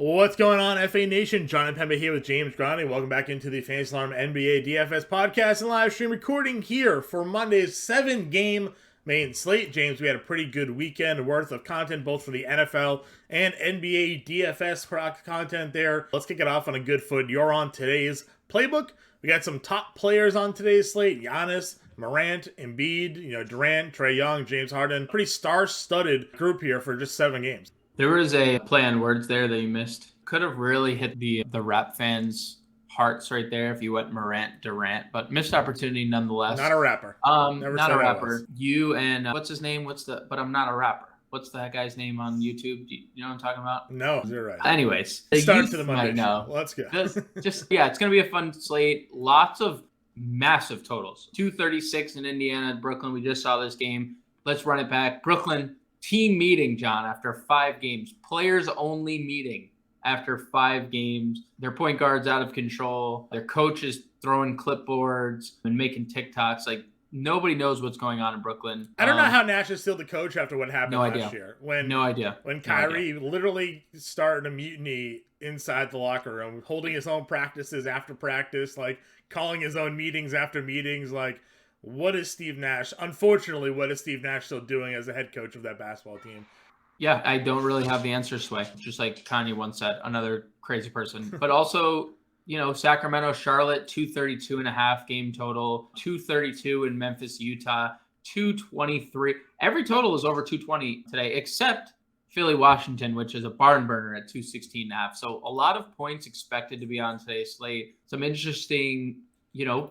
What's going on, FA Nation? Jon Impemba here with James Grande. Welcome back into the Fantasy Alarm NBA DFS podcast and live stream recording here for Monday's 7-game main slate. James, we had a pretty good weekend worth of content, both for the NFL and NBA DFS content there. Let's kick it off on a good foot. You're on today's playbook. We got some top players on today's slate. Giannis, Morant, Embiid, Durant, Trae Young, James Harden. Pretty star-studded group here for just 7 games. There was a play on words there that you missed. Could have really hit the rap fans' hearts right there if you went Morant, Durant, but missed opportunity nonetheless. Not a rapper. Not a rapper. You and what's his name? But I'm not a rapper. What's that guy's name on YouTube? Do you know what I'm talking about? No, you're right. Anyways, start to the Monday show. Let's go. It's going to be a fun slate. Lots of massive totals. 236 in Indiana, Brooklyn. We just saw this game. Let's run it back. Brooklyn. Team meeting, John, after 5 games. Players only meeting after 5 games. Their point guard's out of control. Their coach is throwing clipboards and making TikToks. Like, nobody knows what's going on in Brooklyn. I don't know how Nash is still the coach after what happened last year. No idea. When Kyrie literally started a mutiny inside the locker room, holding his own practices after practice, like calling his own meetings after meetings, like, what is Steve Nash? Unfortunately, what is Steve Nash still doing as a head coach of that basketball team? Yeah, I don't really have the answer, Sway. Just like Kanye once said, another crazy person. But also, Sacramento, Charlotte, 232.5 game total, 232 in Memphis, Utah, 223. Every total is over 220 today, except Philly, Washington, which is a barn burner at 216.5. So a lot of points expected to be on today's slate. Some interesting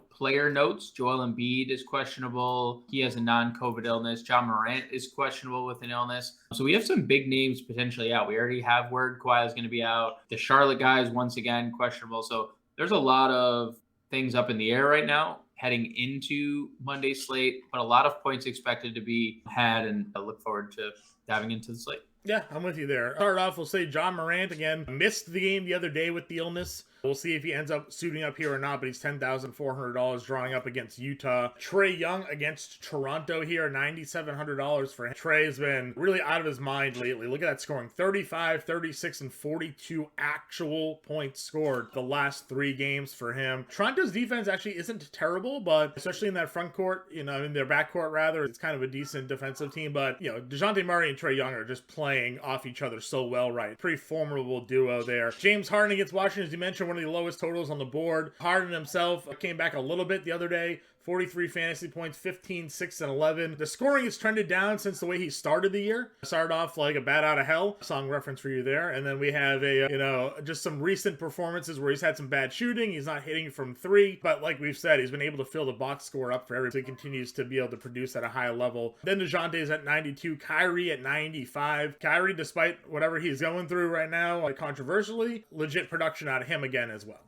player notes. Joel Embiid is questionable. He has a non-COVID illness. John Morant is questionable with an illness. So we have some big names potentially out. We already have word Kawhi is going to be out. The Charlotte guys, once again, questionable. So there's a lot of things up in the air right now heading into Monday's slate, but a lot of points expected to be had, and I look forward to diving into the slate. Yeah, I'm with you there. Start off, we'll say John Morant again missed the game the other day with the illness. We'll see if he ends up suiting up here or not, but he's $10,400 drawing up against Utah. Trae Young against Toronto here, $9,700 for him. Trae has been really out of his mind lately. Look at that scoring. 35, 36, and 42 actual points scored the last 3 games for him. Toronto's defense actually isn't terrible, but especially in that front court, in their back court rather, it's kind of a decent defensive team. But, DeJounte Murray and Trae Young are just playing off each other so well, right? Pretty formidable duo there. James Harden against Washington, as you mentioned, one of the lowest totals on the board. Harden himself came back a little bit the other day. 43 fantasy points, 15, 6, and 11. The scoring has trended down since the way he started the year. Started off like a bat out of hell. Song reference for you there. And then we have just some recent performances where he's had some bad shooting. He's not hitting from 3. But like we've said, he's been able to fill the box score up for everybody. So he continues to be able to produce at a high level. Then DeJounte's at 92. Kyrie at 95. Kyrie, despite whatever he's going through right now, controversially, legit production out of him again as well.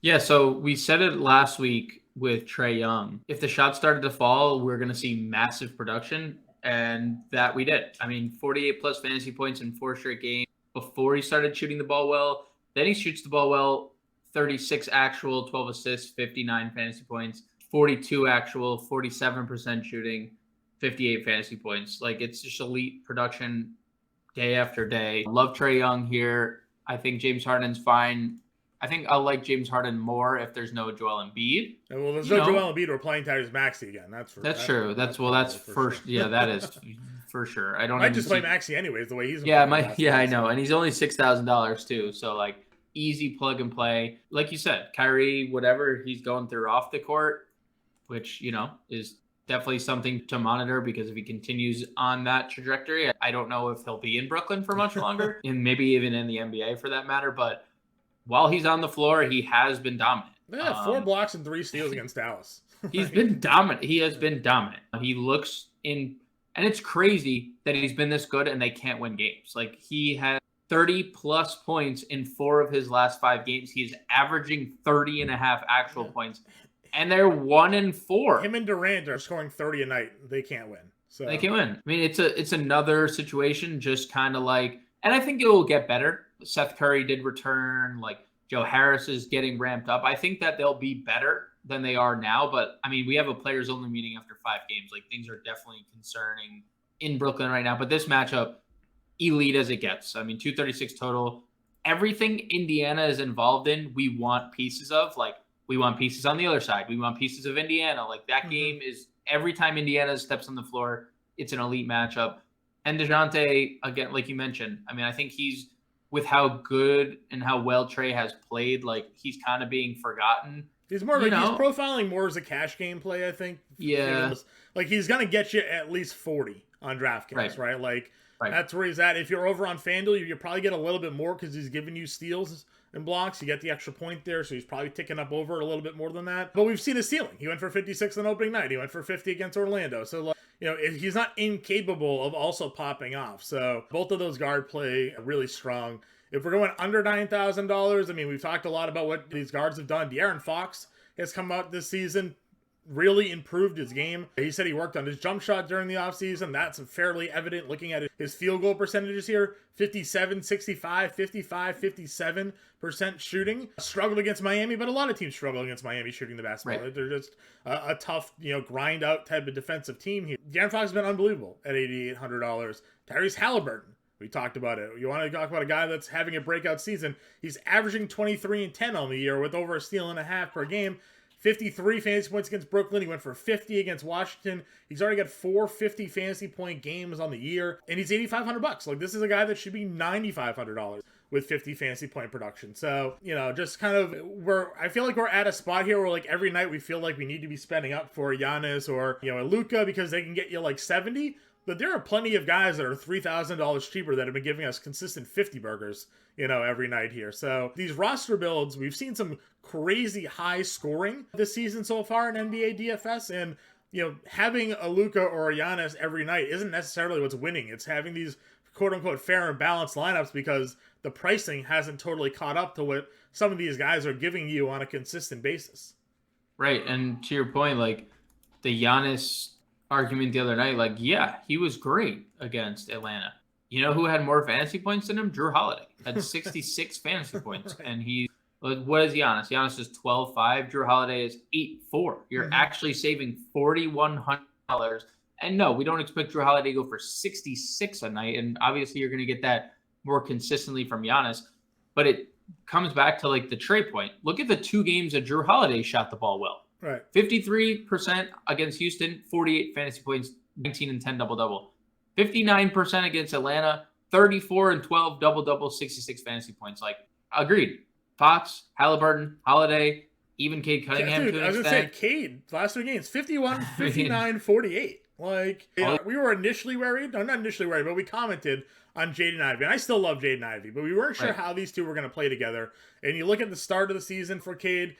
Yeah, so we said it last week with Trae Young. If the shot started to fall, we're going to see massive production, and that we did. 48 plus fantasy points in 4 straight games before he started shooting the ball well. Then he shoots the ball well, 36 actual, 12 assists, 59 fantasy points, 42 actual, 47% shooting, 58 fantasy points. It's just elite production day after day. Love Trae Young here. I think James Harden's fine. I think I'll like James Harden more if there's no Joel Embiid. Well, there's no Joel Embiid. We're playing Tyrese Maxey again. That's true. That's for sure. Yeah, that is for sure. I don't. Might just play Maxey anyways. The way he's I know, and he's only $6,000 too. So easy plug and play. Like you said, Kyrie, whatever he's going through off the court, which is definitely something to monitor, because if he continues on that trajectory, I don't know if he'll be in Brooklyn for much longer, and maybe even in the NBA for that matter. But while he's on the floor, he has been dominant. Yeah, 4 blocks and 3 steals against Dallas. He's been dominant. He has been dominant. He looks in, and it's crazy that he's been this good and they can't win games. He had 30 plus points in 4 of his last 5 games. He's averaging 30.5 actual points, and they're 1-4. Him and Durant are scoring 30 a night. They can't win. So they can't win. It's another situation, just kind of and I think it will get better. Seth Curry did return. Joe Harris is getting ramped up. I think that they'll be better than they are now. But we have a players only meeting after 5 games. Things are definitely concerning in Brooklyn right now. But this matchup, elite as it gets. 236 total. everything Indiana is involved in, we want pieces of. Like, we want pieces on the other side. We want pieces of Indiana. Like, that game is, every time Indiana steps on the floor, it's an elite matchup. And DeJounte, again, like you mentioned, I mean, I think he's, with how good and how well Trey has played, like, he's kind of being forgotten. He's more like, he's profiling more as a cash game play, I think. Yeah. Like, he's going to get you at least 40 on DraftKings, right? Like, that's where he's at. If you're over on FanDuel, you probably get a little bit more because he's giving you steals and blocks. You get the extra point there, so he's probably ticking up over a little bit more than that. But we've seen his ceiling. He went for 56 on opening night. He went for 50 against Orlando. So, like, you know, he's not incapable of also popping off. So both of those guard play really strong. If we're going under $9,000, I mean, we've talked a lot about what these guards have done. De'Aaron Fox has come out this season, really improved his game. He said he worked on his jump shot during the offseason. That's fairly evident looking at his field goal percentages here. 57, 65, 55, 57% shooting. Struggled against Miami, but a lot of teams struggle against Miami shooting the basketball. Right. They're just a tough, grind out type of defensive team here. De'Aaron Fox has been unbelievable at $8,800. Tyrese Haliburton. We talked about it. You want to talk about a guy that's having a breakout season. He's averaging 23 and 10 on the year with over a steal and a half per game. 53 fantasy points against Brooklyn. He went for 50 against Washington. He's already got 4 50 fantasy point games on the year, and he's $8,500. Like, this is a guy that should be $9,500 with 50 fantasy point production. So, just kind of I feel like we're at a spot here where, like, every night we feel like we need to be spending up for Giannis or, Luka because they can get you like 70. But there are plenty of guys that are $3,000 cheaper that have been giving us consistent 50 burgers, every night here. So these roster builds, we've seen some crazy high scoring this season so far in NBA DFS. And, having a Luka or a Giannis every night isn't necessarily what's winning. It's having these quote unquote fair and balanced lineups because the pricing hasn't totally caught up to what some of these guys are giving you on a consistent basis. Right. And to your point, like the Giannis argument the other night, like, yeah, he was great against Atlanta. You know who had more fantasy points than him? Drew Holiday had 66 fantasy points. Right. And what is Giannis? Giannis is 12.5. Drew Holiday is 8.4. You're actually saving $4,100. And no, we don't expect Drew Holiday to go for 66 a night. And obviously you're going to get that more consistently from Giannis. But it comes back to like the Trey point. Look at the 2 games that Drew Holiday shot the ball well. Right. 53% against Houston, 48 fantasy points, 19 and 10 double-double. 59% against Atlanta, 34 and 12 double-double, 66 fantasy points. Like, agreed. Fox, Haliburton, Holiday, even Cade Cunningham. Yeah, dude, I was going to say, Cade, last 3 games, 51, 59, 48. Like, we were initially worried. No, not initially worried, but we commented on Jaden Ivey. And I still love Jaden Ivey, but we weren't sure how these two were going to play together. And you look at the start of the season for Cade,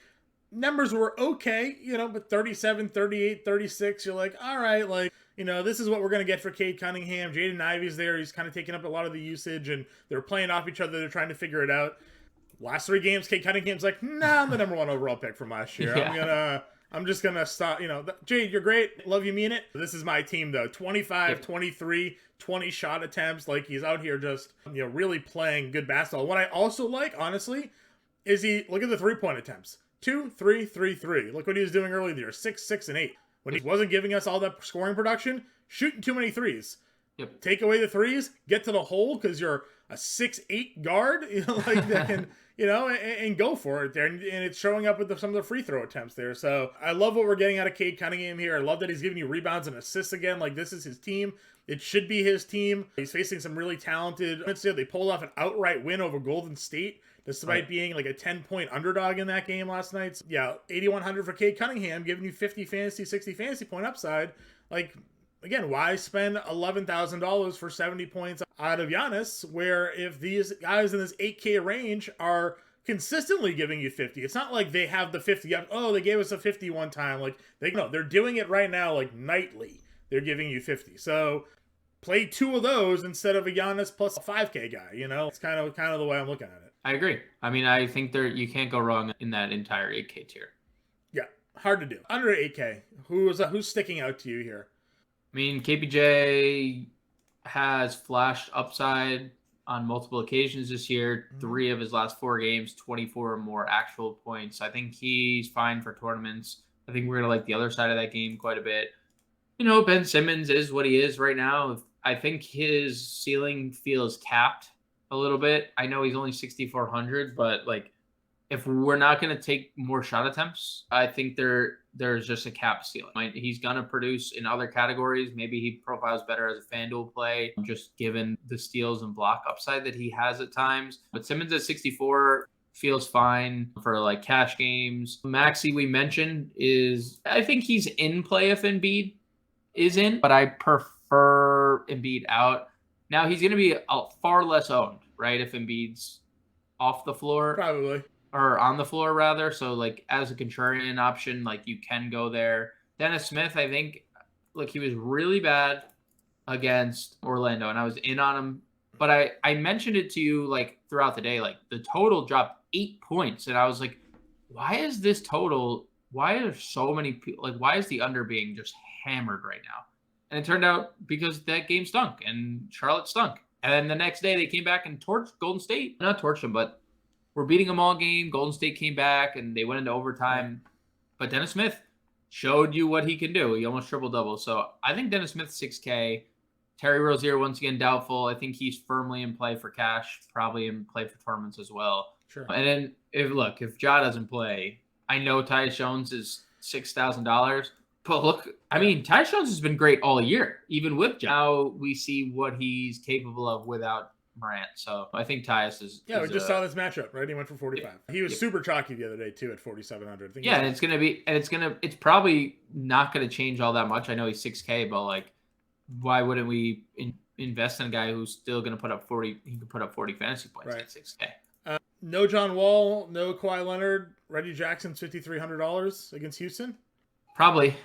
numbers were okay, but 37, 38, 36, you're like, all right, like, this is what we're going to get for Cade Cunningham. Jaden Ivey's there. He's kind of taking up a lot of the usage, and they're playing off each other. They're trying to figure it out. Last 3 games, Cade Cunningham's like, nah, I'm the number 1 overall pick from last year. Yeah. I'm just going to stop. Jade, you're great. Love you, mean it. This is my team, though. 25, 23, 20 shot attempts. Like, he's out here just, really playing good basketball. What I also like, honestly, is look at the 3-point attempts. 2, 3, 3, 3. Look what he was doing earlier in the year. 6, 6, and 8. When he wasn't giving us all that scoring production, shooting too many threes. Yep. Take away the threes, get to the hole because you're a 6'8" guard, that can, and go for it there. And it's showing up with some of the free throw attempts there. So I love what we're getting out of Cade Cunningham here. I love that he's giving you rebounds and assists again. Like, this is his team. It should be his team. He's facing some really talented. They pulled off an outright win over Golden State, despite being like a 10-point underdog in that game last night. So, yeah, 8,100 for Cade Cunningham, giving you 50 fantasy, 60 fantasy point upside. Like, again, why spend $11,000 for 70 points out of Giannis, where if these guys in this 8K range are consistently giving you 50, it's not like they have the 50 up. Oh, they gave us a 50 one time. Like, they're doing it right now, like nightly. They're giving you 50. So play 2 of those instead of a Giannis plus a 5K guy. It's kind of the way I'm looking at it. I agree. I mean, I think you can't go wrong in that entire 8K tier. Yeah, hard to do. Under 8K, who's sticking out to you here? I mean, KPJ has flashed upside on multiple occasions this year. 3 of his last 4 games, 24 or more actual points. I think he's fine for tournaments. I think we're going to like the other side of that game quite a bit. Ben Simmons is what he is right now. I think his ceiling feels capped a little bit. I know he's only 6,400, but like if we're not going to take more shot attempts, I think there's just a cap ceiling. He's going to produce in other categories. Maybe he profiles better as a FanDuel play, just given the steals and block upside that he has at times. But Simmons at 64 feels fine for like cash games. Maxey, we mentioned, I think he's in play if Embiid is in, but I prefer Embiid out. Now he's going to be far less owned, right? If Embiid's off the floor. Probably. Or on the floor rather. So like as a contrarian option, like you can go there. Dennis Smith, I think, look, he was really bad against Orlando and I was in on him, but I mentioned it to you like throughout the day, like the total dropped 8 points. And I was like, why is this total? Why are so many people like, why is the under being just hammered right now? And it turned out because that game stunk and Charlotte stunk. And then the next day they came back and torched Golden State. Not torched them, but we're beating them all game. Golden State came back and they went into overtime. But Dennis Smith showed you what he can do. He almost triple-double. So I think Dennis Smith 6K. Terry Rozier, once again, doubtful. I think he's firmly in play for cash, probably in play for tournaments as well. Sure. And then if Ja doesn't play, I know Tyus Jones is $6,000. But look, I mean, Tyus Jones has been great all year, even with Ja. Now we see what he's capable of without Morant. So I think Tyus is. Yeah, we just saw this matchup, right? He went for 45. He was super chalky the other day too at 4,700. Yeah, and it's probably not gonna change all that much. I know he's 6K, but like, why wouldn't we invest in a guy who's still gonna put up 40? He could put up 40 fantasy points at 6K. No John Wall, no Kawhi Leonard. Reggie Jackson's $5,300 against Houston. Probably.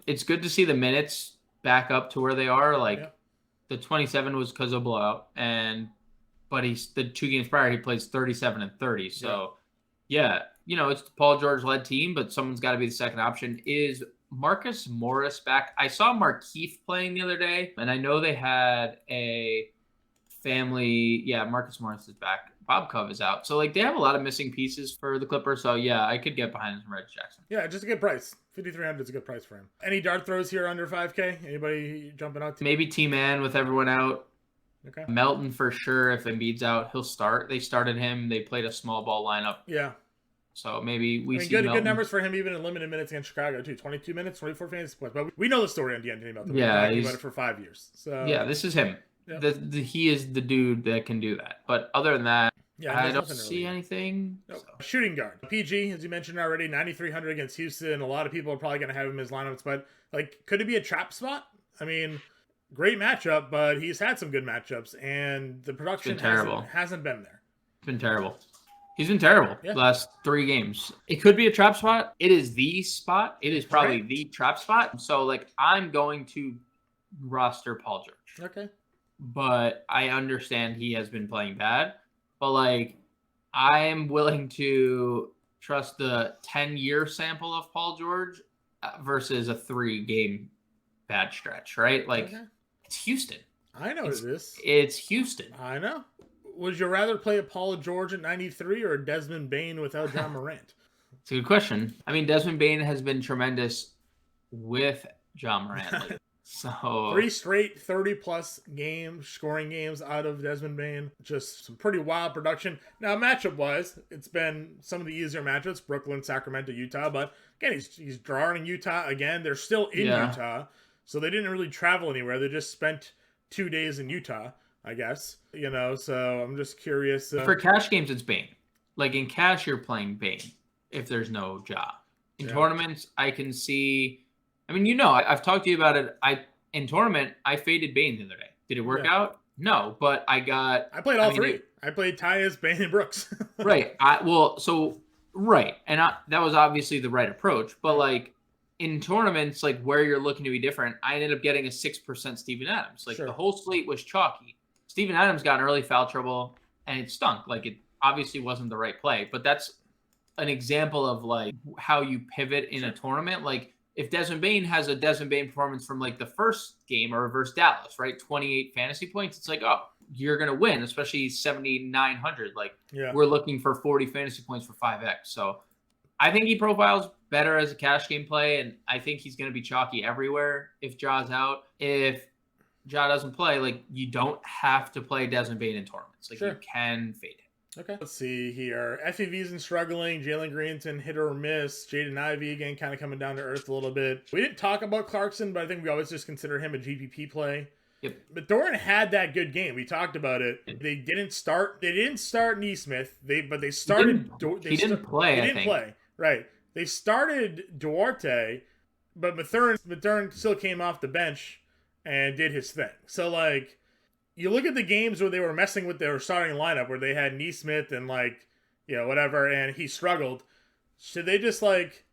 It's good to see the minutes back up to where they are. Like. The 27 was because of blowout, but the 2 games prior he plays 37 and 30. So, yeah, it's the Paul George led team, but someone's got to be the second option. Is Marcus Morris back? I saw Markieff playing the other day, and I know they had a family. Yeah, Marcus Morris is back. Bob Cove is out. So, like, they have a lot of missing pieces for the Clippers. So, yeah, I could get behind Reggie Jackson. Yeah, just a good price. 5,300 is a good price for him. Any dart throws here under 5K? Anybody jumping out? Maybe T-Man with everyone out. Okay. Melton for sure. If Embiid's out, he'll start. They started him. They played a small ball lineup. Yeah. So maybe we see good numbers for him even in limited minutes against Chicago too. 22 minutes, 24 fantasy points. But we know the story on DeAndre Melton. Yeah, we've been about it for 5 years. So yeah, this is him. Yeah. He is the dude that can do that. But other than that, yeah, I don't see anything. Nope. So. Shooting guard. PG, as you mentioned already, 9,300 against Houston. A lot of people are probably going to have him as lineups, but like, could it be a trap spot? I mean, great matchup, but he's had some good matchups, and the production hasn't been there. It's been terrible. He's been terrible the last 3 games. It could be a trap spot. It is the spot. It is probably the trap spot. So, like, I'm going to roster Paul George. Okay. But I understand he has been playing bad. But, like, I am willing to trust the 10-year sample of Paul George versus a 3-game bad stretch, right? Like, It's Houston. I know what it is. It's Houston. I know. Would you rather play a Paul George at 93 or a Desmond Bane without John Morant? It's a good question. I mean, Desmond Bane has been tremendous with John Morant. So 3 straight 30-plus scoring games out of Desmond Bane. Just some pretty wild production. Now, matchup-wise, it's been some of the easier matchups. Brooklyn, Sacramento, Utah. But, again, he's drawing Utah again. They're still in Utah. So they didn't really travel anywhere. They just spent 2 days in Utah, I guess. So I'm just curious. For cash games, it's Bane. Like, in cash, you're playing Bane if there's no Ja. In tournaments, I can see... I mean, I've talked to you about it. In tournament, I faded Bane the other day. Did it work out? No, but I played all 3. I played Tyus, Bane, and Brooks. Right. And that was obviously the right approach. But like in tournaments, like where you're looking to be different, I ended up getting a 6% Steven Adams. Like the whole slate was chalky. Steven Adams got in early foul trouble, and it stunk. Like it obviously wasn't the right play. But that's an example of like how you pivot in a tournament. Like. If Desmond Bane has a Desmond Bane performance from like the first game or versus Dallas, right? 28 fantasy points. It's like, oh, you're going to win, especially 7,900. Like we're looking for 40 fantasy points for 5X. So I think he profiles better as a cash game play. And I think he's going to be chalky everywhere if Ja's out. If Ja doesn't play, like you don't have to play Desmond Bane in tournaments. Like Sure. you can fade him. Okay. Let's see here. FEV's been struggling. Jalen Green's been hit or miss. Jaden Ivey, again, kind of coming down to earth a little bit. We didn't talk about Clarkson, but I think we always just consider him a GPP play. Yep. But Doran had that good game. We talked about it. They didn't start Neesmith. But they started. He didn't play. He didn't play. Right. They started Duarte, but Mathurin still came off the bench and did his thing. So like, you look at the games where they were messing with their starting lineup, where they had Neesmith and like, whatever, and he struggled. Should they just like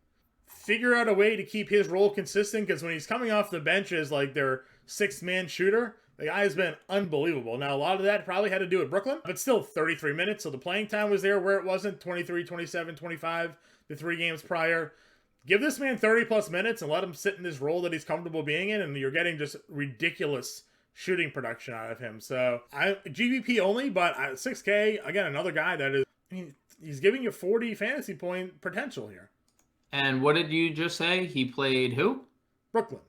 figure out a way to keep his role consistent? Because when he's coming off the bench as like their sixth-man shooter, the guy has been unbelievable. Now, a lot of that probably had to do with Brooklyn, but still 33 minutes. So the playing time was there where it wasn't 23, 27, 25, the 3 games prior. Give this man 30-plus minutes and let him sit in this role that he's comfortable being in, and you're getting just ridiculous shooting production out of him. So GVP only, but 6K, again, another guy that is, he's giving you 40 fantasy point potential here. And what did you just say? He played who? Brooklyn.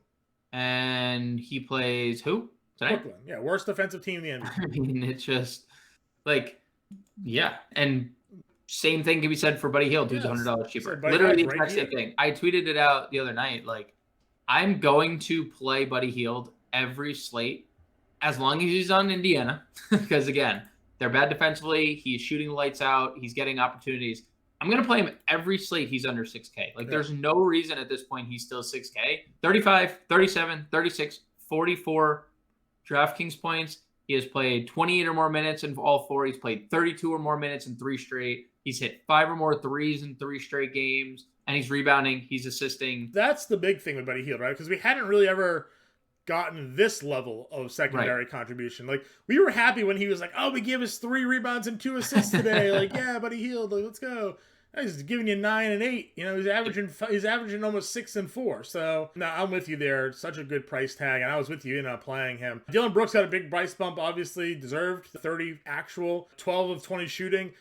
And he plays who tonight? Brooklyn. Yeah, worst defensive team in the NBA. I mean, it's just like, yeah. And same thing can be said for Buddy Hield, who's $100 cheaper. Literally the exact same thing. I tweeted it out the other night. Like, I'm going to play Buddy Hield every slate as long as he's on Indiana, because again, they're bad defensively. He's shooting the lights out. He's getting opportunities. I'm going to play him every slate he's under 6K. Like, there's no reason at this point he's still 6K. 35, 37, 36, 44 DraftKings points. He has played 28 or more minutes in all 4. He's played 32 or more minutes in 3 straight. He's hit 5 or more threes in 3 straight games. And he's rebounding. He's assisting. That's the big thing with Buddy Hield, right? Because we hadn't really ever gotten this level of secondary contribution. Like, we were happy when he was like, oh, we gave us 3 rebounds and 2 assists today. Like, yeah, Buddy Hield, like, let's go. He's giving you 9 and 8. He's averaging almost 6 and 4. So no, I'm with you there. Such a good price tag, and I was with you in playing him. Dylan Brooks got a big price bump, obviously deserved. 30 actual, 12 of 20 shooting.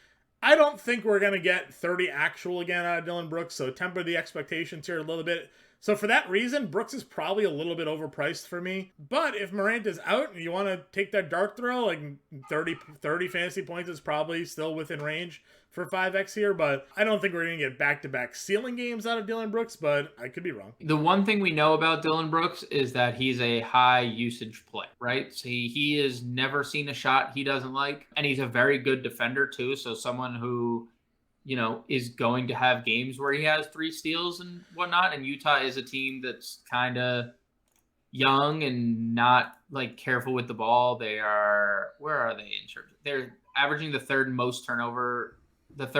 I don't think we're gonna get 30 actual again out of Dylan Brooks. So temper the expectations here a little bit. So for that reason, Brooks is probably a little bit overpriced for me. But if Morant is out and you want to take that dart throw, like 30 fantasy points is probably still within range for 5X here. But I don't think we're going to get back-to-back ceiling games out of Dylan Brooks, but I could be wrong. The one thing we know about Dylan Brooks is that he's a high usage play, right? So he has never seen a shot he doesn't like, and he's a very good defender too. So someone who, is going to have games where he has 3 steals and whatnot. And Utah is a team that's kind of young and not like careful with the ball. Where are they in terms? They're averaging the third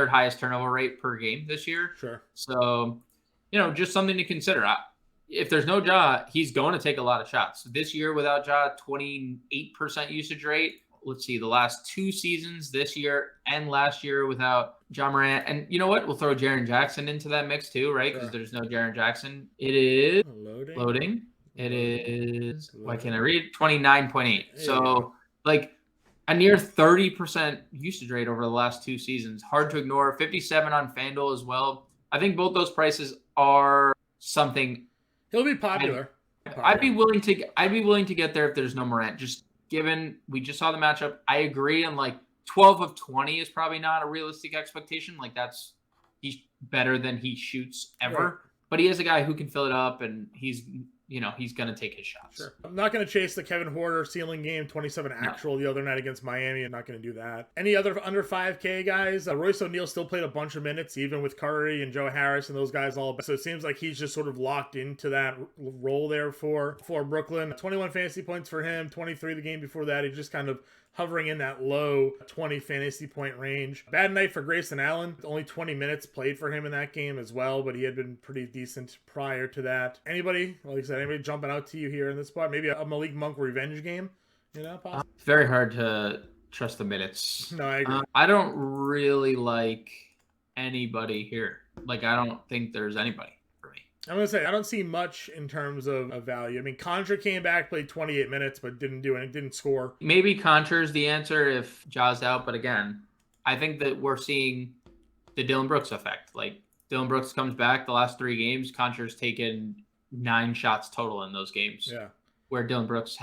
highest turnover rate per game this year. Sure. So, just something to consider. If there's no Ja, he's going to take a lot of shots. This year without Ja, 28% usage rate. Let's see, the last 2 seasons, this year and last year without Ja Morant. And you know what? We'll throw Jaren Jackson into that mix too, right? Because there's no Jaren Jackson. It is loading. It is, why can't I read? 29.8. So, like, a near 30% usage rate over the last 2 seasons. Hard to ignore. 57 on FanDuel as well. I think both those prices are something. He'll be popular. I'd be willing to get there if there's no Morant. Just given we just saw the matchup, I agree. And like 12 of 20 is probably not a realistic expectation. Like he's better than he shoots ever. Right. But he is a guy who can fill it up, and he's going to take his shots. Sure. I'm not going to chase the Kevin Huerter ceiling game, 27 actual the other night against Miami. I'm not going to do that. Any other under 5K guys? Royce O'Neal still played a bunch of minutes, even with Curry and Joe Harris and those guys all. So it seems like he's just sort of locked into that role there for Brooklyn. 21 fantasy points for him, 23 the game before that. He just kind of hovering in that low 20 fantasy point range. Bad night for Grayson Allen. Only 20 minutes played for him in that game as well, but he had been pretty decent prior to that. Anybody, like I said, anybody jumping out to you here in this spot? Maybe a Malik Monk revenge game? Possibly? It's very hard to trust the minutes. No, I agree. I don't really like anybody here. Like, I don't think there's anybody. I'm going to say, I don't see much in terms of value. I mean, Contra came back, played 28 minutes, but didn't do anything, didn't score. Maybe Contra's the answer if Ja's out, but again, I think that we're seeing the Dylan Brooks effect. Like, Dylan Brooks comes back the last 3 games, Contra's taken 9 shots total in those games. Yeah. where Dylan Brooks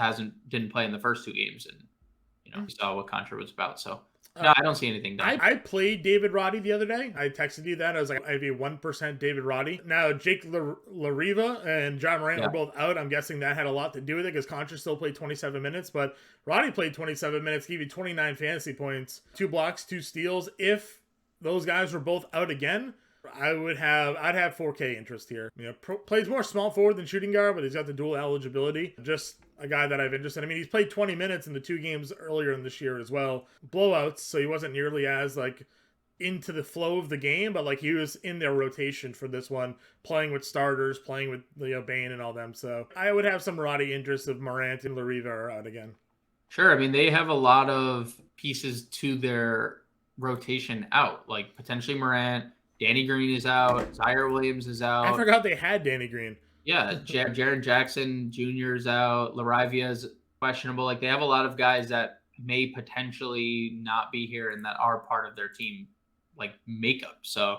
didn't play in the first 2 games, and we saw what Contra was about. So no, I don't see anything done. I played David Roddy the other day. I texted you that. I was like, I have a 1% David Roddy. Now, Jake LaRiva and John Morant were both out. I'm guessing that had a lot to do with it because Contra still played 27 minutes, but Roddy played 27 minutes, gave you 29 fantasy points, 2 blocks, 2 steals. If those guys were both out again, I'd have 4K interest here. Plays more small forward than shooting guard, but he's got the dual eligibility. Just a guy that I've interest in. I mean, he's played 20 minutes in the 2 games earlier in this year as well. Blowouts, so he wasn't nearly as into the flow of the game, but he was in their rotation for this one, playing with starters, playing with Bane and all them. So I would have some Roddy interest if Morant and LaRiva are out again. Sure. I mean, they have a lot of pieces to their rotation out, like potentially Morant. Danny Green is out. Zaire Williams is out. I forgot they had Danny Green. Yeah, Jaren Jackson Jr. is out. LaRivia is questionable. They have a lot of guys that may potentially not be here and that are part of their team, makeup. So,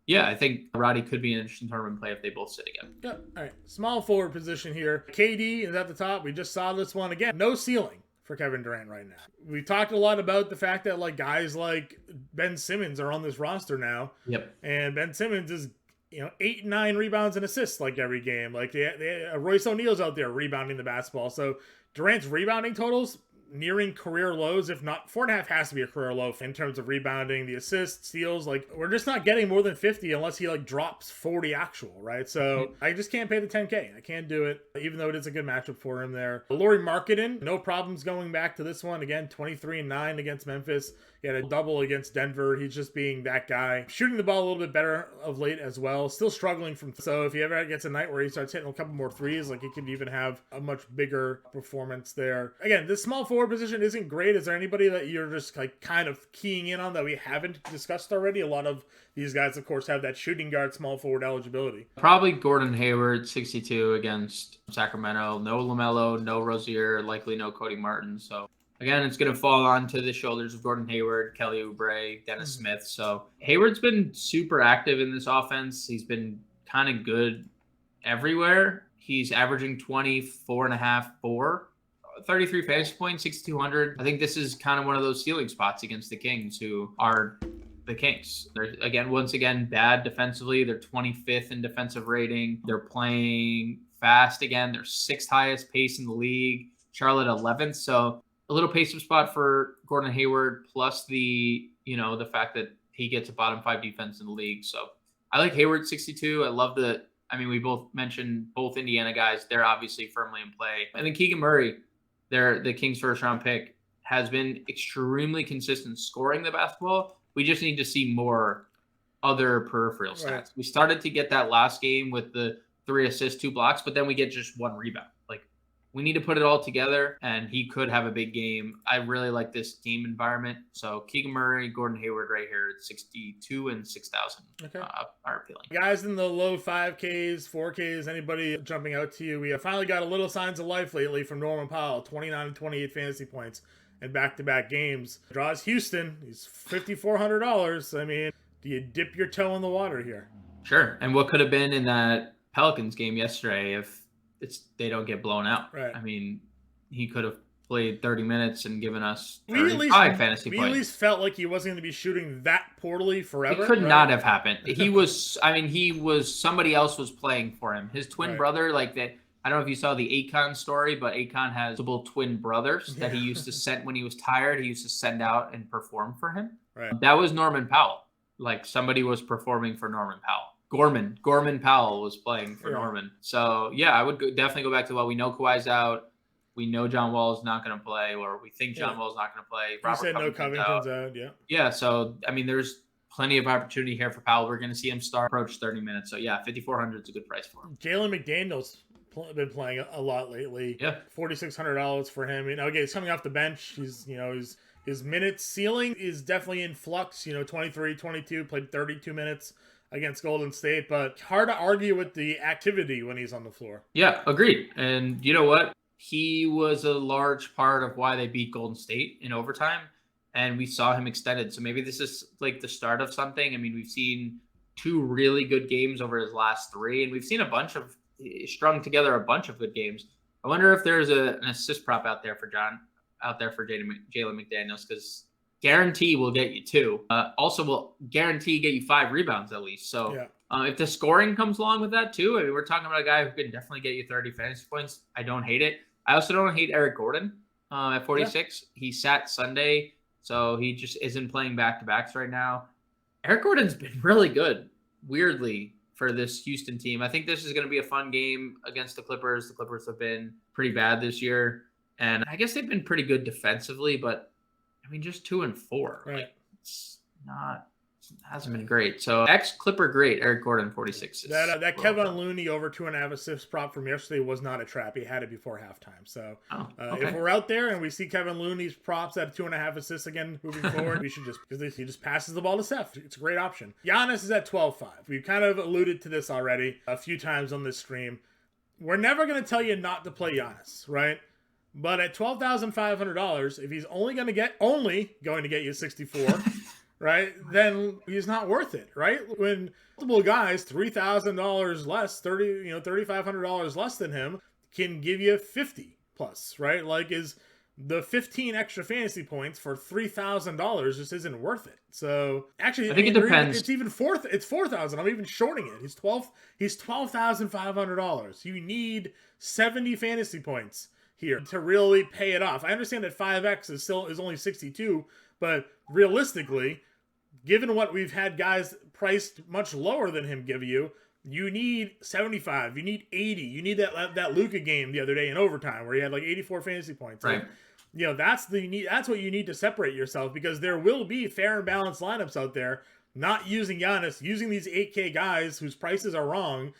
yeah, I think Roddy could be an interesting tournament play if they both sit again. Yep. All right. Small forward position here. KD is at the top. We just saw this one again. No ceiling for Kevin Durant right now. We talked a lot about the fact that guys like Ben Simmons are on this roster now. Yep. And Ben Simmons is 8, 9 rebounds and assists every game. Royce O'Neal's out there rebounding the basketball. So Durant's rebounding totals nearing career lows. If not, 4.5 has to be a career low in terms of rebounding, the assists, steals. We're just not getting more than 50 unless he drops 40 actual, right? So I just can't pay the 10K. I can't do it, even though it is a good matchup for him there. Lauri Markkanen, no problems going back to this one. Again, 23-9 against Memphis. He had a double against Denver. He's just being that guy. Shooting the ball a little bit better of late as well. Still struggling so if he ever gets a night where he starts hitting a couple more threes, he could even have a much bigger performance there. Again, this small forward position isn't great. Is there anybody that you're just kind of keying in on that we haven't discussed already? A lot of these guys, of course, have that shooting guard small forward eligibility. Probably Gordon Hayward, 62 against Sacramento. No LaMelo, no Rozier, likely no Cody Martin. So again, it's going to fall onto the shoulders of Gordon Hayward, Kelly Oubre, Dennis Smith. So Hayward's been super active in this offense. He's been kind of good everywhere. He's averaging 24.5, 4, 33 fantasy points, 6,200. I think this is kind of one of those ceiling spots against the Kings, who are the Kings. They're, once again, bad defensively. They're 25th in defensive rating. They're playing fast again. They're 6th highest pace in the league. Charlotte 11th. So a little pace up spot for Gordon Hayward, plus the fact that he gets a bottom 5 defense in the league. So I like Hayward 62. I love we both mentioned both Indiana guys. They're obviously firmly in play. And then Keegan Murray, the Kings' first round pick, has been extremely consistent scoring the basketball. We just need to see more other peripheral stats. Right. We started to get that last game with the 3 assists, 2 blocks, but then we get just 1 rebound. We need to put it all together, and he could have a big game. I really like this game environment. So Keegan Murray, Gordon Hayward right here at 62 and 6,000 are appealing. Guys in the low 5Ks, 4Ks, anybody jumping out to you? We have finally got a little signs of life lately from Norman Powell, 29 and 28 fantasy points in back-to-back games. Draws Houston. He's $5,400. I mean, do you dip your toe in the water here? Sure. And what could have been in that Pelicans game yesterday if they don't get blown out. Right. I mean, he could have played 30 minutes and given us 35 fantasy points. We at least felt like he wasn't going to be shooting that poorly forever. It could not have happened. He was somebody else was playing for him. His twin brother, I don't know if you saw the Akon story, but Akon has multiple twin brothers that he used to send when he was tired. He used to send out and perform for him. Right. That was Norman Powell. Somebody was performing for Norman Powell. Gorman Powell was playing for Norman. So, yeah, I would definitely go back to, we know Kawhi's out. We know John Wall's not going to play, or we think John Wall's not going to play. You said no Covington's out, yeah. Yeah, so, there's plenty of opportunity here for Powell. We're going to see him approach 30 minutes. So, yeah, 5,400 is a good price for him. Jalen McDaniels been playing a lot lately. Yeah. $4,600 for him. Again, he's coming off the bench. His minutes ceiling is definitely in flux. 23, 22, played 32 minutes against Golden State, but hard to argue with the activity when he's on the floor. Yeah, agreed. And you know what? He was a large part of why they beat Golden State in overtime, and we saw him extended. So maybe this is the start of something. We've seen 2 really good games over his last 3, and we've seen strung together a bunch of good games. I wonder if there's an assist prop out there for Jalen McDaniels, because guarantee will get you 2. Also will guarantee get you 5 rebounds at least. So if the scoring comes along with that too, I mean, we're talking about a guy who can definitely get you 30 fantasy points. I don't hate it. I also don't hate Eric Gordon at 46. Yeah. He sat Sunday, so he just isn't playing back-to-backs right now. Eric Gordon's been really good, weirdly, for this Houston team. I think this is going to be a fun game against the Clippers. The Clippers have been pretty bad this year, and I guess they've been pretty good defensively, but I mean, just 2 and 4. Right. Like, hasn't been great. So ex-Clipper great, Eric Gordon, 46. That Kevin Looney over 2.5 assists prop from yesterday was not a trap. He had it before halftime. So if we're out there and we see Kevin Looney's props at 2.5 assists again moving forward, we should because he just passes the ball to Steph. It's a great option. Giannis is at 12.5. We've kind of alluded to this already a few times on this stream. We're never going to tell you not to play Giannis, right? But at $12,500, if he's only going to get you 64, right, then he's not worth it, right? When multiple guys $3,000 less, $3,500 less than him can give you 50 plus, right? Like, is the 15 extra fantasy points for $3,000 just isn't worth it. So actually, I think it depends. It's even it's 4,000. I'm even shorting it. He's $12,500. You need 70 fantasy points here to really pay it off. I understand that 5x is only 62, but realistically, given what we've had guys priced much lower than him give you, you need 75, you need 80, you need that Luka game the other day in overtime where he had like 84 fantasy points. Right. And, that's what you need to separate yourself, because there will be fair and balanced lineups out there not using Giannis, using these 8K guys whose prices are wrong,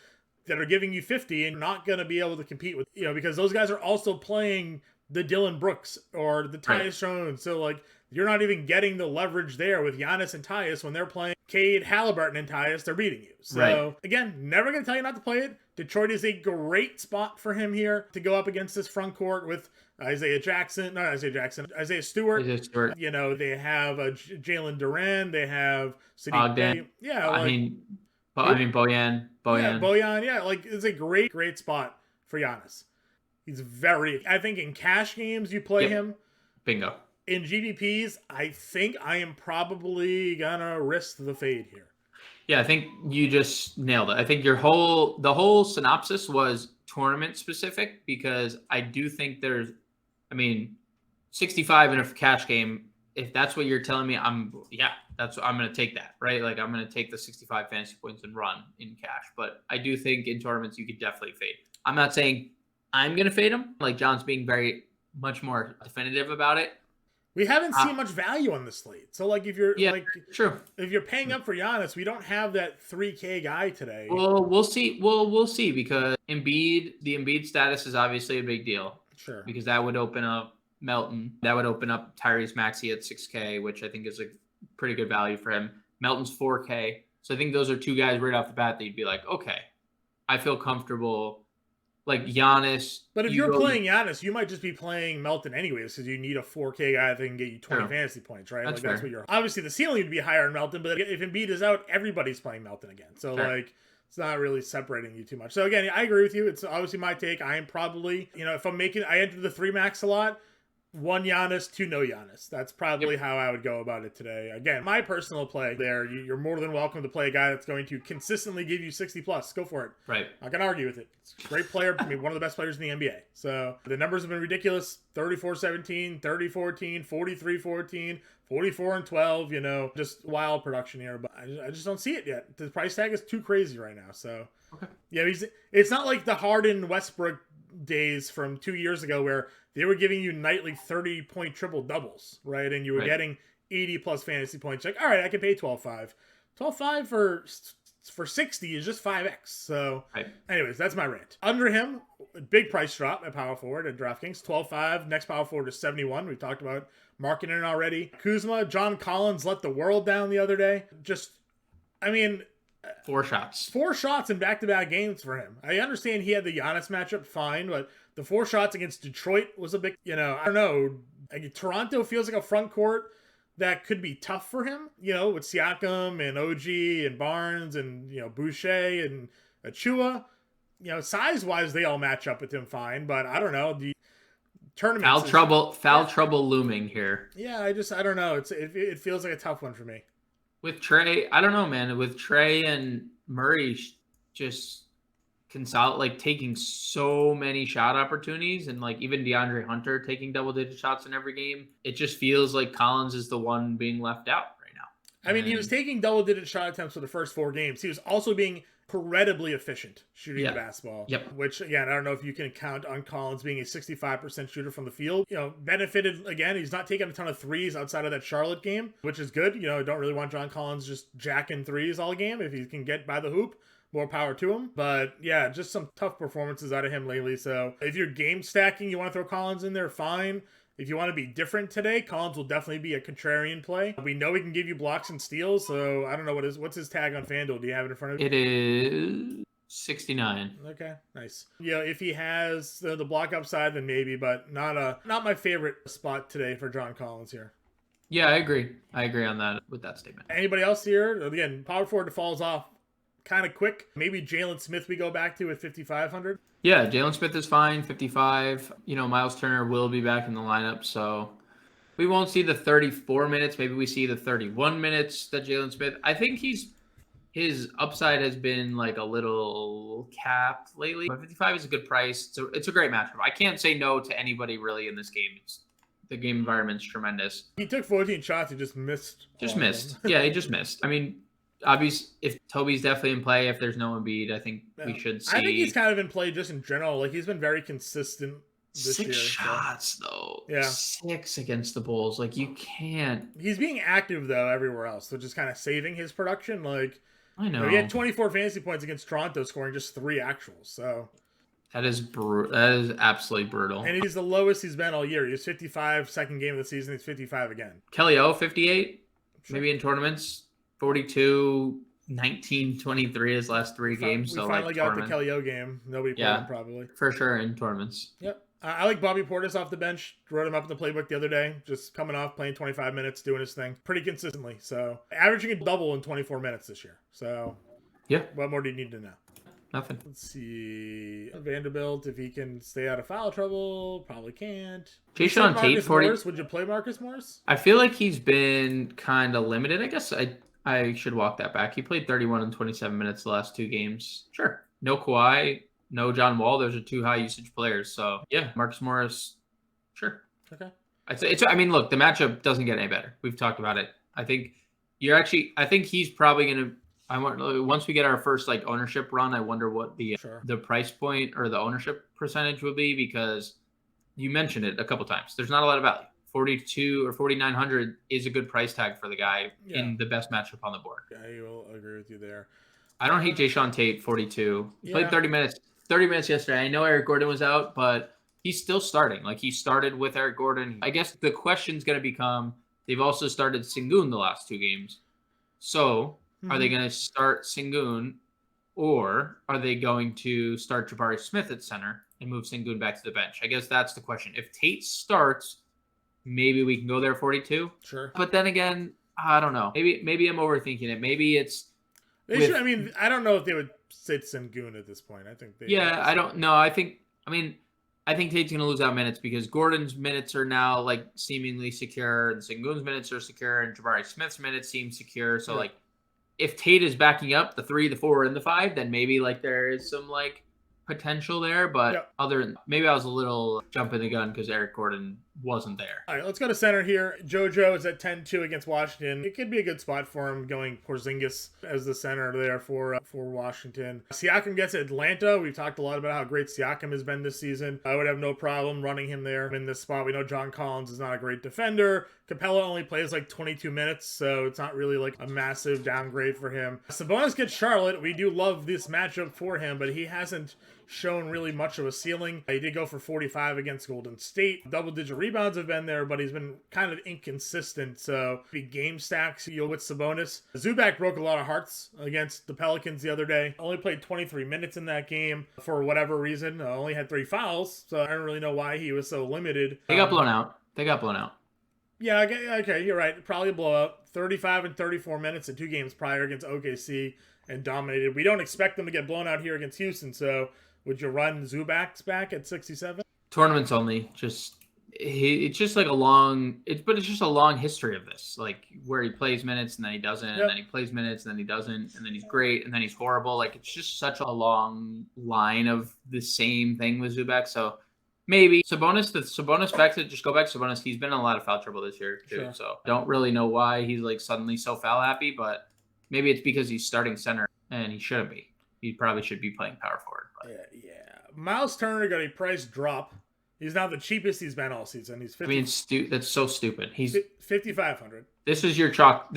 that are giving you 50 and not going to be able to compete with, because those guys are also playing the Dylan Brooks or the Tyus Jones. So like, you're not even getting the leverage there with Giannis and Tyus when they're playing Cade, Haliburton, and Tyus. They're beating you. So again, never going to tell you not to play it. Detroit is a great spot for him here to go up against this front court with Isaiah Stewart. Isaiah Stewart. They have Jalen Duran. They have Ogden. Bojan. Yeah, Bojan. Yeah, like, it's a great spot for Giannis. He's I think in cash games you play him. Bingo. In GPPs, I think I am probably gonna risk the fade here. Yeah, I think you just nailed it. I think the whole synopsis was tournament specific, because I do think 65 in a cash game. If that's what you're telling me, I'm going to take that, right? Like, I'm going to take the 65 fantasy points and run in cash. But I do think in tournaments you could definitely fade. I'm not saying I'm going to fade him. Like, John's being very much more definitive about it. We haven't seen much value on the slate. So, like, if you're true. If you're paying up for Giannis, we don't have that 3K guy today. Well, we'll see. We'll see, because the Embiid status is obviously a big deal. Sure. Because that would open up Melton. That would open up Tyrese Maxey at 6K, which I think is a pretty good value for him. Melton's 4K. So I think those are two guys right off the bat that you'd be like, okay, I feel comfortable. Like Giannis. But if you're playing Giannis, you might just be playing Melton anyways, because you need a 4K guy that can get you 20 fantasy points, right? That's what you're. Obviously, the ceiling would be higher in Melton, but if Embiid is out, everybody's playing Melton again. So, it's not really separating you too much. So, again, I agree with you. It's obviously my take. I am probably, if I enter the 3 max a lot, 1 Giannis, 2 no Giannis. That's probably how I would go about it today. Again, my personal play there, you're more than welcome to play a guy that's going to consistently give you 60 plus. Go for it. Right. I can argue with it. It's a great player. I mean, one of the best players in the NBA. So the numbers have been ridiculous. 34-17, 30-14, 43-14, 44-12, just wild production here. But I just don't see it yet. The price tag is too crazy right now. So, it's not like the Harden Westbrook days from 2 years ago where they were giving you nightly 30-point triple doubles, right? And you were getting 80 plus fantasy points. Like, all right, I can pay 12.5. 12.5 for 60 is just 5x. So, anyways, that's my rant. Under him, big price drop at power forward at DraftKings. 12.5. Next power forward is 71. We've talked about marketing it already. Kuzma, John Collins let the world down the other day. 4 shots. 4 shots in back-to-back games for him. I understand he had the Giannis matchup, fine, but the 4 shots against Detroit was a big, I don't know. Toronto feels like a front court that could be tough for him, with Siakam and OG and Barnes and, Boucher and Achua. size-wise, they all match up with him fine, but I don't know. The tournaments foul trouble looming here. Yeah, I don't know. It feels like a tough one for me. With Trey, I don't know, man. With Trey and Murray just taking so many shot opportunities, and like even DeAndre Hunter taking double-digit shots in every game, it just feels like Collins is the one being left out right now. I mean, he was taking double-digit shot attempts for the first 4 games. He was also being incredibly efficient shooting the basketball. Yep. Which, again, I don't know if you can count on Collins being a 65% shooter from the field. Benefited, again, he's not taking a ton of threes outside of that Charlotte game, which is good. Don't really want John Collins just jacking threes all game. If he can get by the hoop, more power to him. But yeah, just some tough performances out of him lately. So if you're game stacking, you want to throw Collins in there, fine. If you want to be different today, Collins will definitely be a contrarian play. We know he can give you blocks and steals, so I don't know what's his tag on FanDuel. Do you have it in front of you? It is 69. Okay, nice. If he has the block upside, then maybe, but not my favorite spot today for John Collins here. Yeah, I agree. I agree on that with that statement. Anybody else here? Again, power forward falls off kind of quick. Maybe Jalen Smith we go back to at 5,500. Yeah, Jalen Smith is fine, 55. Miles Turner will be back in the lineup, so we won't see the 34 minutes. Maybe we see the 31 minutes that Jalen Smith. I think his upside has been like a little capped lately. But 55 is a good price. It's a great matchup. I can't say no to anybody really in this game. The game environment's tremendous. He took 14 shots. He just missed. Yeah, he just missed. I mean, obviously, if Toby's definitely in play, if there's no Embiid, I think we should see. I think he's kind of in play just in general. Like, he's been very consistent this year. 6 shots, though. Yeah. 6 against the Bulls. Like, you can't. He's being active, though, everywhere else. So just kind of saving his production. Like, I know. He had 24 fantasy points against Toronto, scoring just 3 actuals. So that is that is absolutely brutal. And he's the lowest he's been all year. He was 55 second game of the season. He's 55 again. Kelly O, 58. Sure. Maybe in tournaments. 42, 19, 23 his last 3 games. We finally got the Kelly O game. Nobody played him probably. For sure in tournaments. Yep. I like Bobby Portis off the bench. Wrote him up in the playbook the other day. Just coming off, playing 25 minutes, doing his thing pretty consistently. So averaging a double in 24 minutes this year. So yeah. What more do you need to know? Nothing. Let's see. Vanderbilt, if he can stay out of foul trouble, probably can't. Jason Tate, 40. Morris. Would you play Marcus Morris? I feel like he's been kind of limited. I guess I should walk that back. He played 31 and 27 minutes the last 2 games. Sure. No Kawhi, no John Wall. Those are 2 high usage players. So yeah, Marcus Morris. Sure. Okay. I mean, look, the matchup doesn't get any better. We've talked about it. I think he's probably going to, once we get our first like ownership run, I wonder what the price point or the ownership percentage will be, because you mentioned it a couple times. There's not a lot of value. 42 or 4,900 is a good price tag for the guy in the best matchup on the board. I will agree with you there. I don't hate Jason Tate, 42. He played 30 minutes yesterday. I know Eric Gordon was out, but he's still starting. Like, he started with Eric Gordon. I guess the question's going to become, they've also started Sengun the last 2 games. So are they going to start Sengun, or are they going to start Jabari Smith at center and move Sengun back to the bench? I guess that's the question. If Tate starts, maybe we can go there 42. Sure. But then again, I don't know. Maybe I'm overthinking it. Maybe it's. I mean, I don't know if they would sit Sengun at this point. I think they. Yeah, I don't know. I think Tate's going to lose out minutes because Gordon's minutes are now like seemingly secure, and Sengun's minutes are secure, and Jabari Smith's minutes seem secure. So like, if Tate is backing up the 3, the 4, and the 5, then maybe like there is some like potential there. But maybe I was a little jumping the gun because Eric Gordon wasn't there. All right, let's go to center here. JoJo is at 10-2 against Washington. It could be a good spot for him, going Porzingis as the center there for Washington. Siakam gets Atlanta. We've talked a lot about how great Siakam has been this season. I would have no problem running him there in this spot. We know John Collins is not a great defender. Capella only plays like 22 minutes, so it's not really like a massive downgrade for him. Sabonis gets Charlotte. We do love this matchup for him, but he hasn't shown really much of a ceiling. He did go for 45 against Golden State. Double-digit rebounds have been there, but he's been kind of inconsistent. So big game stacks with Sabonis. Zubac broke a lot of hearts against the Pelicans the other day. Only played 23 minutes in that game for whatever reason. Only had 3 fouls, so I don't really know why he was so limited. They got blown out. Yeah, okay, you're right. Probably a blowout. 35 and 34 minutes in 2 games prior against OKC and dominated. We don't expect them to get blown out here against Houston, so Would you run Zubac's back at 67? Tournaments only. It's just like a long. It's just a long history of this, like where he plays minutes and then he doesn't, and then he plays minutes and then he doesn't, and then he's great and then he's horrible. Like it's just such a long line of the same thing with Zubac. So maybe Sabonis back to just go back to Sabonis. He's been in a lot of foul trouble this year too. Sure. So don't really know why he's like suddenly so foul happy, but maybe it's because he's starting center and he shouldn't be. He probably should be playing power forward. But. Yeah. Miles Turner got a price drop. He's now the cheapest he's been all season. He's 50, that's so stupid. He's 5,500. This is your chalk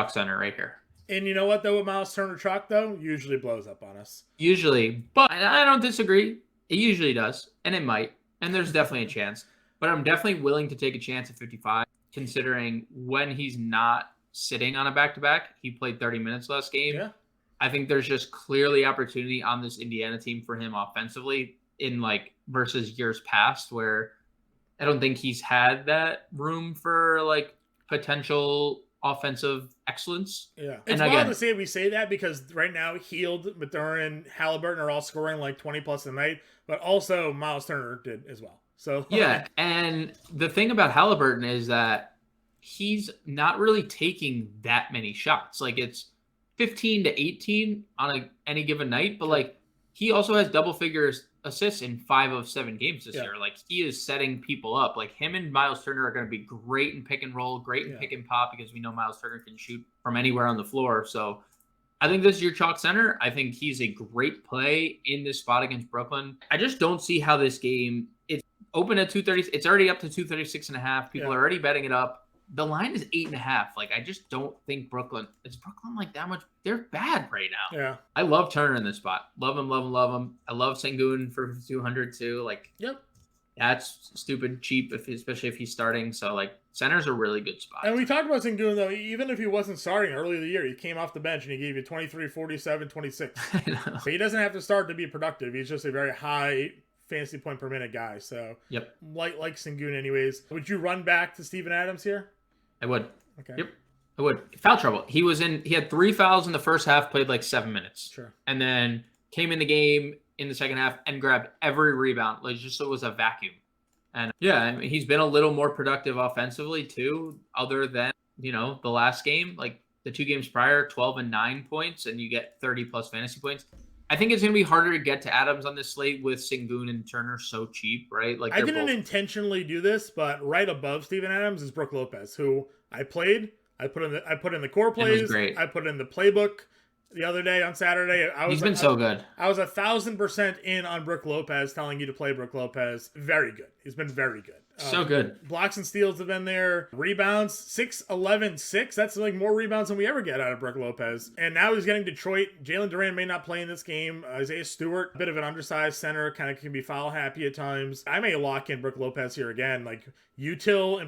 center right here. And you know what though? With Miles Turner chalk though, usually blows up on us. Usually, but I don't disagree. It usually does, and it might, and there's definitely a chance. But I'm definitely willing to take a chance at 55, considering when he's not sitting on a back-to-back, he played 30 minutes last game. Yeah. I think there's just clearly opportunity on this Indiana team for him offensively in like versus years past where I don't think he's had that room for like potential offensive excellence. Yeah. It's wild to say we say that because right now Hield, Mathurin, Haliburton are all scoring like 20 plus a night, but also Miles Turner did as well. So yeah. And the thing about Haliburton is that he's not really taking that many shots. Like it's 15 to 18 on any given night, but like he also has double figures assists in 5 of 7 games this year. Like he is setting people up. Like him and Miles Turner are going to be great in pick and roll, great in pick and pop because we know Miles Turner can shoot from anywhere on the floor. So I think this is your chalk center. I think he's a great play in this spot against Brooklyn. I just don't see how this game, it's open at 230. It's already up to 236.5. People are already betting it up. The line is 8.5. Like, I just don't think is Brooklyn like that much? They're bad right now. Yeah. I love Turner in this spot. Love him. I love Sengun for 200 too. Like, that's stupid cheap, especially if he's starting. So, like, center's a really good spot. And we talked about Sengun, though. Even if he wasn't starting early in the year, he came off the bench and he gave you 23, 47, 26. So he doesn't have to start to be productive. He's just a very high fantasy point per minute guy. So, like Sengun anyways. Would you run back to Steven Adams here? I would. Okay. Yep. I would. Foul trouble. He had 3 fouls in the first half, played like 7 minutes. Sure. And then came in the game in the second half and grabbed every rebound. Like just so it was a vacuum. And I mean, he's been a little more productive offensively too, other than, the last game. Like the 2 games prior, 12 and 9 points, and you get 30 plus fantasy points. I think it's going to be harder to get to Adams on this slate with Sengun and Turner so cheap, right? Like I didn't intentionally do this, but right above Steven Adams is Brook Lopez, who I played. I put in the core plays. I put in the playbook the other day on Saturday. He's been so good. I was 1,000% in on Brook Lopez, telling you to play Brook Lopez. Very good. He's been very good. So good. Blocks and steals have been there. Rebounds, 6, 11, 6. That's like more rebounds than we ever get out of Brook Lopez. And now he's getting Detroit. Jalen Duran may not play in this game. Isaiah Stewart, a bit of an undersized center, kind of can be foul happy at times. I may lock in Brook Lopez here again. Like util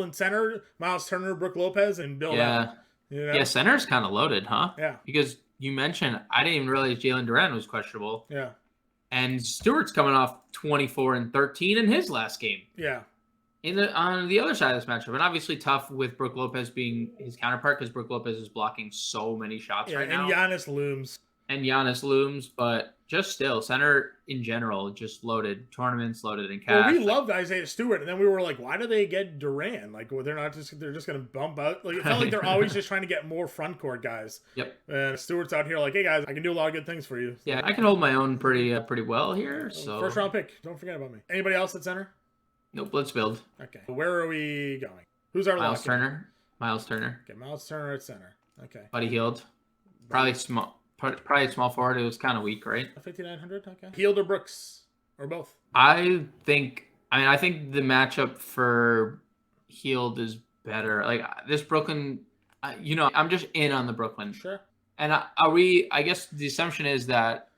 and center, Miles Turner, Brook Lopez, and build out. Yeah, center's kind of loaded, huh? Yeah. Because you mentioned, I didn't even realize Jalen Duran was questionable. Yeah. And Stewart's coming off 24 and 13 in his last game. Yeah. On the other side of this matchup, and obviously tough with Brook Lopez being his counterpart because Brook Lopez is blocking so many shots right now. And Giannis looms. But just still, center in general, just loaded. Tournaments loaded in cash. Well, we loved Isaiah Stewart, and then we were like, why do they get Duran? Like, well, they're just going to bump out. Like, it felt like they're always just trying to get more front court guys. Yep. And Stewart's out here like, hey guys, I can do a lot of good things for you. Yeah, I can hold my own pretty well here. So first round pick. Don't forget about me. Anybody else at center? Nope. Let's build. Okay. Where are we going? Who's our Miles Turner. Okay, Miles Turner at center. Okay. Buddy Hield. Probably small forward. It was kind of weak, right? 5,900. Okay. Hield or Brooks or both? I think the matchup for Hield is better. Like this Brooklyn, I'm just in on the Brooklyn. Sure. And I guess the assumption is that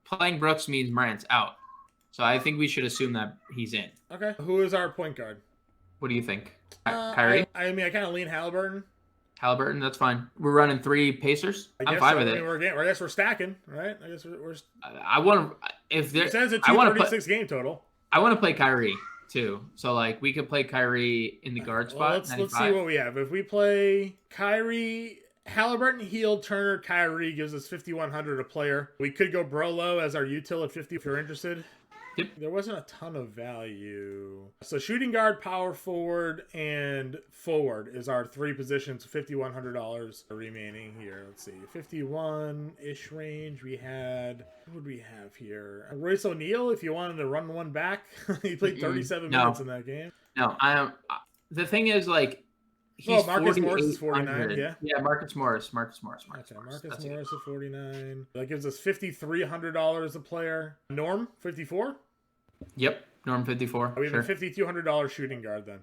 playing Brooks means Morant's out. So I think we should assume that he's in. Okay. Who is our point guard? What do you think? Kyrie? I mean, I kind of lean Haliburton. Haliburton, that's fine. We're running 3 Pacers. I'm fine with it. I guess we're stacking, right? I guess we're. I want to. If there, it says a 236 game total. I want to play Kyrie too. So like we could play Kyrie in the guard spot. Let's see what we have. If we play Kyrie Haliburton, Heald, Turner, Kyrie gives us 5,100 a player. We could go Brolo as our util at 50 if you're interested. Yep. There wasn't a ton of value. So shooting guard, power forward, and forward is our three positions. $5,100 remaining here. Let's see, 51-ish range. We had, what would we have here? Royce O'Neal, if you wanted to run one back. He played 37 minutes in that game. No, the thing is, like, he's Marcus Morris is 49. Yeah. Yeah, Marcus Morris. Okay, Marcus Morris at 49. That gives us $5,300 a player. Norm, 54. Yep, Norm 54. We have a $5,200 shooting guard then.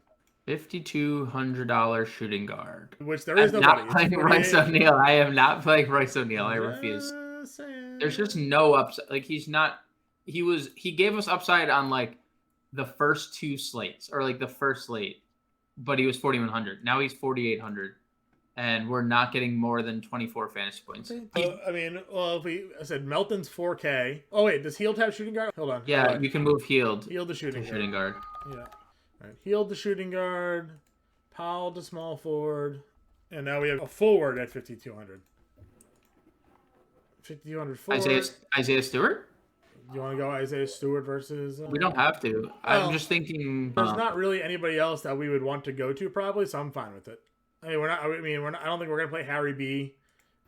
$5,200 shooting guard. Which there is nobody. Not playing Royce O'Neal. I am not playing Royce O'Neal. I refuse. There's just no upside. Like, he's not. He gave us upside on like the first two slates or like the first slate, but he was 4,100. Now he's 4,800. And we're not getting more than 24 fantasy points. I mean, well, I said Melton's 4K. Oh, wait, does Heald have shooting guard? Hold on. Yeah, you can move Heald. Heald the shooting guard. Yeah. All right. Heald the shooting guard. Powell to small forward. And now we have a forward at 5,200. 5,200 forward. Isaiah Stewart? You want to go Isaiah Stewart versus... we don't have to. I'm just thinking... There's not really anybody else that we would want to go to, probably, so I'm fine with it. I mean, I don't think we're gonna play Harry B.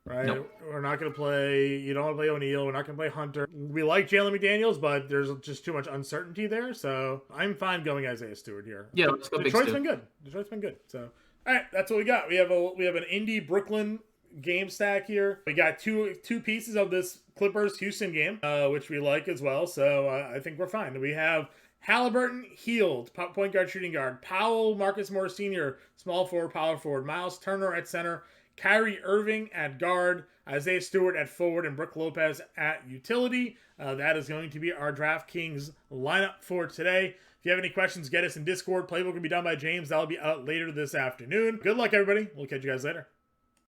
Right? Nope. We're not gonna play. You don't want to play O'Neal. We're not gonna play Hunter. We like Jalen McDaniels, but there's just too much uncertainty there. So I'm fine going Isaiah Stewart here. Yeah, let's go Detroit's been good. Detroit's been good. So all right, that's what we got. We have an Indy Brooklyn game stack here. We got two pieces of this Clippers Houston game, which we like as well. So I think we're fine. We have Haliburton, Heald, point guard, shooting guard. Powell, Marcus Morris Sr., small forward, power forward. Miles Turner at center. Kyrie Irving at guard. Isaiah Stewart at forward. And Brook Lopez at utility. That is going to be our DraftKings lineup for today. If you have any questions, get us in Discord. Playbook will be done by James. That'll be out later this afternoon. Good luck, everybody. We'll catch you guys later.